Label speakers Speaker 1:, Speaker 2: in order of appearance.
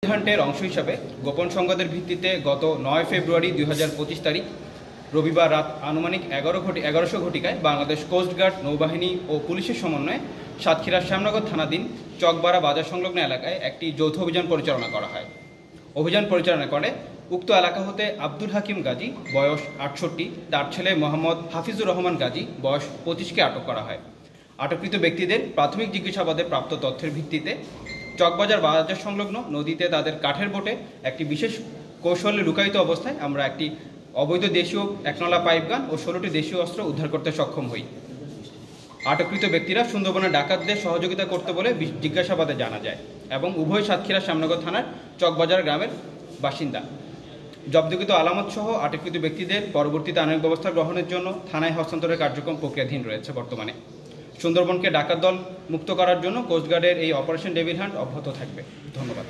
Speaker 1: হান্টের অংশ হিসাবে গোপন সংবাদের ভিত্তিতে গত 9 ফেব্রুয়ারি 2025 তারিখ রবিবার রাত আনুমানিক 11:00 ঘটিকায় বাংলাদেশ কোস্টগার্ড, নৌবাহিনী ও পুলিশের সমন্বয়ে সাতক্ষীরার শ্যামনগর থানাধীন চকবাড়া বাজার সংলগ্ন এলাকায় একটি যৌথ অভিযান পরিচালনা করা হয়। অভিযান পরিচালনা করে উক্ত এলাকা হতে আব্দুল হাকিম গাজী, বয়স 68, তার ছেলে মোহাম্মদ হাফিজুর রহমান গাজী, বয়স 25কে আটক করা হয়। আটককৃত ব্যক্তিদের প্রাথমিক জিজ্ঞাসাবাদে প্রাপ্ত তথ্যের ভিত্তিতে চকবাজার বাজার সংলগ্ন নদীতে তাদের কাঠের বোটে একটি বিশেষ কৌশলে লুকায়িত অবস্থায় আমরা একটি অবৈধ দেশীয় একনলা পাইপগান ও 16টি দেশীয় অস্ত্র উদ্ধার করতে সক্ষম হই। আটককৃত ব্যক্তিরা সুন্দরবনে ডাকাতদের সহযোগিতা করতে বলে জিজ্ঞাসাবাদে জানা যায় এবং উভয় সাতক্ষীরা শ্যামনগর থানার চকবাজার গ্রামের বাসিন্দা। জব্দকৃত আলামত সহ আটককৃত ব্যক্তিদের পরবর্তীতে আইনানুগ ব্যবস্থা গ্রহণের জন্য থানায় হস্তান্তরের কার্যক্রম প্রক্রিয়াধীন রয়েছে। বর্তমানে সুন্দরবনকে ডাকাত দল মুক্ত করার জন্য কোস্টগার্ডের এই অপারেশন ডেভিল হান্ট অব্যাহত থাকবে। ধন্যবাদ।